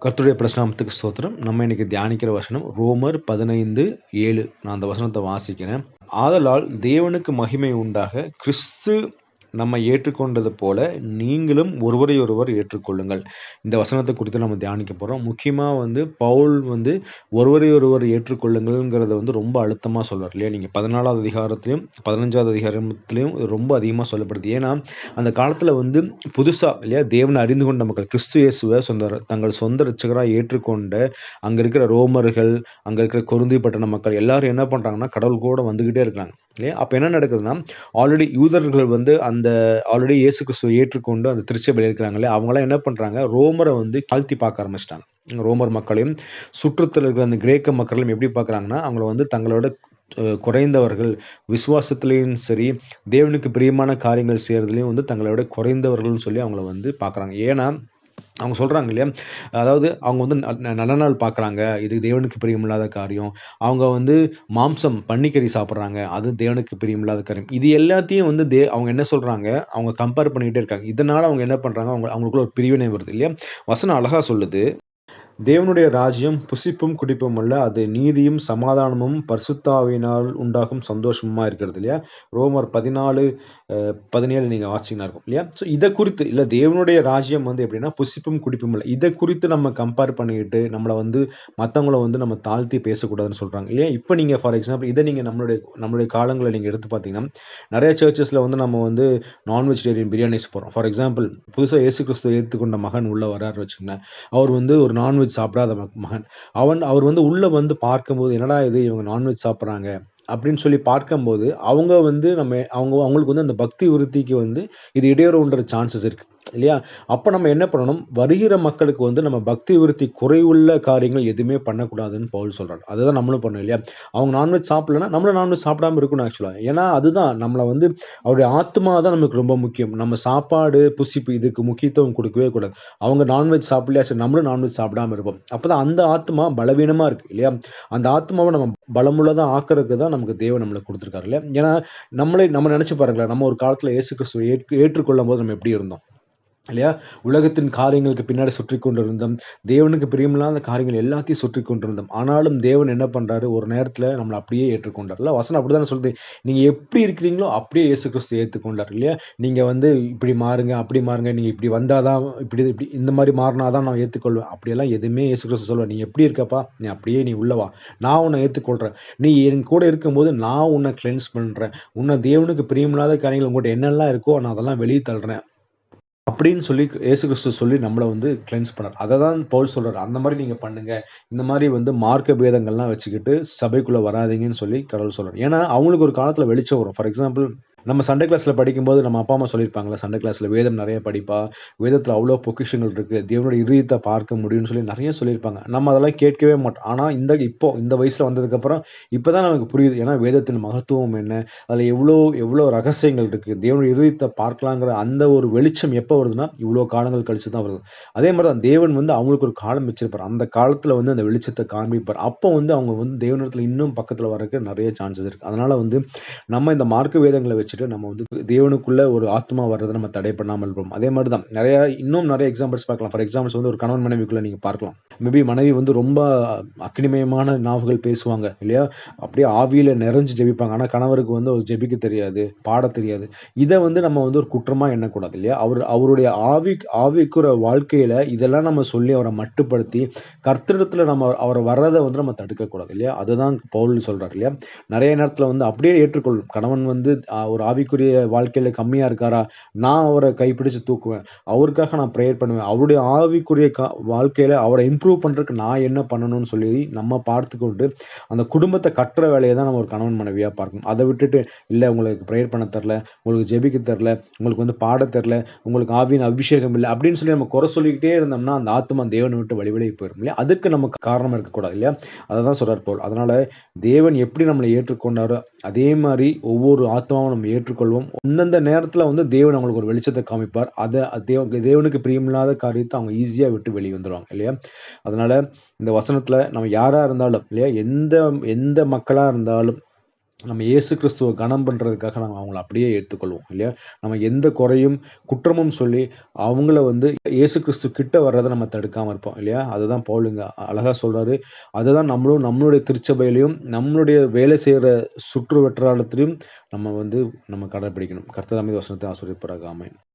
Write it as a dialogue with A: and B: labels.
A: கர்த்தருடைய பிரசனாமத்துக்கு ஸ்தோத்திரம். நம்ம இன்னைக்கு தியானிக்கிற வசனம் ரோமர் 15:7. நான் அந்த வசனத்தை வாசிக்கிறேன். ஆதலால் தேவனுக்கு மகிமை உண்டாக கிறிஸ்து நம்ம ஏற்றுக்கொண்டது போல நீங்களும் ஒருவரையொருவர் ஏற்றுக்கொள்ளுங்கள். இந்த வசனத்தை குறித்து நம்ம தியானிக்க போகிறோம். முக்கியமாக பவுல் ஒருவரையொருவர் ஏற்றுக்கொள்ளுங்கள்ங்கிறத ரொம்ப அழுத்தமாக சொல்றார் இல்லையா? நீங்கள் 14வது அதிகாரத்திலையும் 15வது அதிகாரத்திலையும் ரொம்ப அதிகமாக சொல்லப்படுது. ஏன்னா அந்த காலத்தில் புதுசாக இல்லையா தேவனை அறிந்து கொண்ட மக்கள் கிறிஸ்து இயேசுவை தங்கள் சொந்த இரட்சகராக ஏற்றுக்கொண்ட அங்கே இருக்கிற ரோமர்கள், அங்கே இருக்கிற கொரிந்தி பட்டண மக்கள் எல்லாரும் என்ன பண்ணுறாங்கன்னா கடவுள் கூட வந்துக்கிட்டே இருக்காங்க இல்லையா? அப்போ என்ன நடக்குதுன்னா, ஆல்ரெடி யூதர்கள் அந்த ஆல்ரெடி இயேசு கிறிஸ்துவை ஏற்றுக்கொண்டு அந்த திருச்சபையில் இருக்கிறாங்களே அவங்களாம் என்ன பண்ணுறாங்க, ரோமரை தாழ்த்தி பார்க்க ஆரம்பிச்சிட்டாங்க. ரோமர் மக்களையும் சுற்றத்தில் இருக்கிற அந்த கிரேக்க மக்களையும் எப்படி பார்க்குறாங்கன்னா, அவங்கள தங்களோட குறைந்தவர்கள், விசுவாசத்துலேயும் சரி தேவனுக்கு பிரியமான காரியங்கள் செய்கிறதுலையும் தங்களை விட குறைந்தவர்கள்னு சொல்லி அவங்கள பார்க்குறாங்க. ஏன்னா அவங்க சொல்கிறாங்க இல்லையா, அதாவது அவங்க நல்ல நாள் பார்க்குறாங்க, இது தேவனுக்கு பிரியமில்லாத காரியம். அவங்க மாம்சம் பன்னிக்கறி சாப்பிட்றாங்க, அது தேவனுக்கு பிரியமில்லாத காரியம். இது எல்லாத்தையும் அவங்க என்ன சொல்கிறாங்க, அவங்க கம்பேர் பண்ணிக்கிட்டே இருக்காங்க. இதனால் அவங்க என்ன பண்ணுறாங்க, அவங்களுக்குள்ள ஒரு பிரிவினை வருது இல்லையா? வசனம் அழகாக சொல்லுது, தேவனுடைய ராஜ்யம் புசிப்பும் குடிப்பும் அல்ல, அது நீதியும் சமாதானமும் பரிசுத்தாவியினால் உண்டாகும் சந்தோஷமா இருக்கிறது இல்லையா? ரோமர் 14:17 நீங்கள் வாசிங்கன்னா இருக்கும் இல்லையா? ஸோ இதை குறித்து இல்லை, தேவனுடைய ராஜ்யம் எப்படின்னா புசிப்பும் குடிப்பும் இல்லை, இதை குறித்து நம்ம கம்பேர் பண்ணிக்கிட்டு நம்மளை மற்றவங்கள நம்ம தாழ்த்தி பேசக்கூடாதுன்னு சொல்கிறாங்க இல்லையா? இப்போ நீங்கள் ஃபார் எக்ஸாம்பிள் இதை நீங்கள் நம்மளுடைய காலங்களை நீங்கள் எடுத்து பார்த்தீங்கன்னா, நிறைய சர்ச்சஸில் நம்ம நான் வெஜிடேரியன் பிரியாணிஸ் போகிறோம். ஃபார் எக்ஸாம்பிள் புதுசாக இயேசு கிறிஸ்துவை ஏற்றுக்கொண்ட மகன் உள்ளே வராரு வச்சுக்கோங்களேன். அவர் ஒரு நான்வெஜ் சாப்பிடாத மகன். அவர் உள்ள பார்க்கும்போது என்னடா இது இவங்க நான்வெஜ் சாப்பிட்றாங்க அப்படின்னு சொல்லி பார்க்கும்போது அவங்க அவங்களுக்கு அந்த பக்தி விருத்திக்கு இது இடையூறு உண்ற சான்சஸ் இருக்கு இல்லையா? அப்போ நம்ம என்ன பண்ணணும், வருகிற மக்களுக்கு நம்ம பக்தி விருத்தி குறைவுள்ள காரியங்கள் எதுவுமே பண்ணக்கூடாதுன்னு பவுல் சொல்றாரு. அதுதான் நம்மளும் பண்ணணும் இல்லையா? அவங்க நான்வெஜ் சாப்பிடலன்னா நம்மளும் நான்வெஜ் சாப்பிடாம இருக்கணும் ஆக்சுவலாக. ஏன்னா அதுதான் நம்மளை அவருடைய ஆத்மா தான் நமக்கு ரொம்ப முக்கியம். நம்ம சாப்பாடு புசிப்பு இதுக்கு முக்கியத்துவம் கொடுக்கவே கூடாது. அவங்க நான்வெஜ் சாப்பிடலையா, சரி நம்மளும் நான்வெஜ் சாப்பிடாம இருப்போம். அப்போதான் அந்த ஆத்மா பலவீனமா இருக்கு இல்லையா? அந்த ஆத்மாவை நம்ம பலமுள்ளதா ஆக்கிறதுக்கு தான் நமக்கு தேவன் நம்மளை கொடுத்துருக்காரு இல்லையா? ஏன்னா நம்ம நினைச்சு பாருங்களேன், நம்ம ஒரு காலத்துல இயேசு கிறிஸ்துவை ஏற்றுக்கொள்ளும் போது நம்ம எப்படி இருந்தோம் இல்லையா? உலகத்தின் காரியங்களுக்கு பின்னாடி சுற்றி கொண்டிருந்தோம். தேவனுக்கு பிரியமில்லாத காரியங்கள் எல்லாத்தையும் சுற்றி கொண்டிருந்தோம். ஆனாலும் தேவன் என்ன பண்றாரு, ஒரு நேரத்தில் நம்மளை அப்படியே ஏற்றுக்கொண்டார்ல. வசனம் அப்படிதானே சொல்லுது, நீங்க எப்படி இருக்கிறீங்களோ அப்படியே இயேசு கிறிஸ்து ஏற்றுக்கொண்டார் இல்லையா? நீங்க இப்படி மாறுங்க, அப்படி மாறுங்க, நீங்க இப்படி வந்தாதான், இப்படி இந்த மாதிரி மாறினாதான் நான் ஏற்றுக்கொள்வேன், அப்படியெல்லாம் எதுவுமே இயேசு கிறிஸ்து சொல்லுவேன். நீ எப்படி இருக்கப்பா, நீ அப்படியே நீ உள்ளவா, நான் உன்னை ஏற்றுக்கொள்றேன். நீ என் கூட இருக்கும்போது நான் உன்னை கிளென்ஸ் பண்றேன். உன்னை தேவனுக்கு பிரியமில்லாத காரியங்கள் உங்கள்கிட்ட என்னெல்லாம் இருக்கோ நான் அதெல்லாம் வெளியே தள்ளுறேன் அப்படின்னு சொல்லி இயேசு கிறிஸ்து சொல்லி நம்மளை கிளென்ஸ் பண்ணார். அதை தான் பவுல் சொல்றாரு, அந்த மாதிரி நீங்க பண்ணுங்க, இந்த மாதிரி மார்க்க பேதங்கள்லாம் வச்சுக்கிட்டு சபைக்குள்ள வராதீங்கன்னு சொல்லி கடவுள் சொல்றாரு. ஏன்னா அவங்களுக்கு ஒரு காலத்துல வெளிச்சம் வரும். ஃபார் எக்ஸாம்பிள் நம்ம சண்டே கிளாஸ்ல படிக்கும்போது நம்ம அப்பா அம்மா சொல்லியிருப்பாங்களா, சண்டே கிளாஸ்ல வேதம் நிறைய படிப்பா, வேதத்துல அவ்வளோ பொக்கிஷங்கள் இருக்கு, தேவனுடைய இதயத்தை பார்க்க முடியும்னு சொல்லி நிறைய சொல்லியிருப்பாங்க. நம்ம அதெல்லாம் கேட்கவே மாட்டோம். ஆனா இந்த வயசுல வந்ததுக்கு அப்புறம் இப்பதான் நமக்கு புரியுது. ஏன்னா வேதத்தின் மகத்துவம் என்ன, அதுல எவ்வளோ எவ்வளோ ரகசியங்கள் இருக்கு, தேவனுடைய இதயத்தை பார்க்கலாங்கிற அந்த ஒரு வெளிச்சம் எப்போ வருதுன்னா இவ்வளோ காலங்கள் கழிச்சு தான் வருது. அதே மாதிரி தான் தேவன் அவங்களுக்கு ஒரு காலம் வச்சிருப்பார். அந்த காலத்துல அந்த வெளிச்சத்தை காண்பிப்பார். அப்போ அவங்க தேவனிடத்துல இன்னும் பக்கத்துல வரக்கு நிறைய சான்சஸ் இருக்கு. அதனால நம்ம இந்த மார்க்க வேதங்களை வச்சுட்டு நம்ம தேவனுக்குள்ள ஒரு ஆத்மா வர்றதை நம்ம தடை பண்ணாமல் இருப்போம். அதே மாதிரி தான் இன்னும் நிறைய எக்ஸாம்பிள்ஸ் பார்க்கலாம். ஃபார் எக்ஸாம்பிள்ஸ் ஒரு கணவன் மனைவிக்குள்ள நீங்க பார்க்கலாம். மேபி மனைவி ரொம்ப அக்னிமயமான நாவுகள் பேசுவாங்க இல்லையா, அப்படியே ஆவியில நிறைஞ்சு ஜெபிப்பாங்க. ஆனா கணவருக்கு ஒரு ஜெபிக்க தெரியாது, பாட தெரியாது. இதை நம்ம ஒரு குற்றமா எண்ணக்கூடாது இல்லையா? அவருடைய ஆவிக்குற வாழ்க்கையில இதெல்லாம் நம்ம சொல்லி அவரை மட்டுப்படுத்தி கர்த்தரிடத்துல நம்ம அவரை வர்றதை நம்ம தடுக்கக்கூடாது இல்லையா? அதுதான் பவுல் சொல்றாரு இல்லையா? நிறைய நேரத்துல அப்படியே ஏற்றுக்கொள்ளும். கணவன் ஒரு ஆவிக்குரிய வாழ்க்கையில கம்மியா இருக்காரா, நான் அவரை கைப்பிடிச்சு தூக்குவேன், அவருக்காக நான் ப்ரேயர் பண்ணுவேன், அவருடைய ஆவிக்குரிய வாழ்க்கையில அவரை இம்ப்ரூவ் பண்றதுக்கு நான் என்ன பண்ணணும்னு சொல்லி நம்ம பார்த்துக்கொண்டு அந்த குடும்பத்தை கட்டுற வேலையை தான் நம்ம ஒரு கணவன் மனைவியா பார்க்கணும். அதை விட்டுட்டு இல்லை உங்களுக்கு ப்ரேயர் பண்ண தெரில, உங்களுக்கு ஜெபிக்க தெரில, உங்களுக்கு பாட தெரில, உங்களுக்கு ஆவியின் அபிஷேகம் இல்லை அப்படின்னு சொல்லி நம்ம குறை சொல்லிக்கிட்டே இருந்தோம்னா அந்த ஆத்மா தேவனை விட்டு வழிவிலகி போயிடும் இல்லையா? அதுக்கு நமக்கு காரணம் இருக்கக்கூடாது இல்லையா? அதை தான் சொல்றார் போல். அதனால தேவன் எப்படி நம்மளை ஏற்றுக்கொண்டாரோ அதே மாதிரி ஒவ்வொரு ஆத்மாவும் நம்ம ஏற்றுக்கொள்வோம். அந்தந்த நேரத்துல தேவன் அவங்களுக்கு ஒரு வெளிச்சத்தை காமிப்பார். அதை தேவனுக்கு பிரியமில்லாத காரியத்தை அவங்க ஈஸியா விட்டு வெளியே வந்துடுவாங்க இல்லையா? அதனால இந்த வசனத்துல நம்ம யாரா இருந்தாலும் இல்லையா, எந்த மக்களா இருந்தாலும் நம்ம இயேசு கிறிஸ்துவ கனம் பண்ணுறதுக்காக நம்ம அவங்கள அப்படியே ஏற்றுக்கொள்வோம் இல்லையா? நம்ம எந்த குறையும், குற்றமும் சொல்லி அவங்கள வந்து இயேசு கிறிஸ்து கிட்ட வர்றத நம்ம தடுக்காம இருப்போம் இல்லையா? அதுதான் பவுல் இங்க அழகா சொல்றாரு. அதுதான் நம்மளும் நம்மளுடைய திருச்சபையிலயும், நம்மளுடைய வேலை செய்ற சுற்று வட்டாரத்திலும் நம்ம வந்து நம்ம கடைப்பிடிக்கணும். கர்த்தர் தாமே இந்த வசனத்தை ஆசீர்வதிப்பாராக. ஆமென்.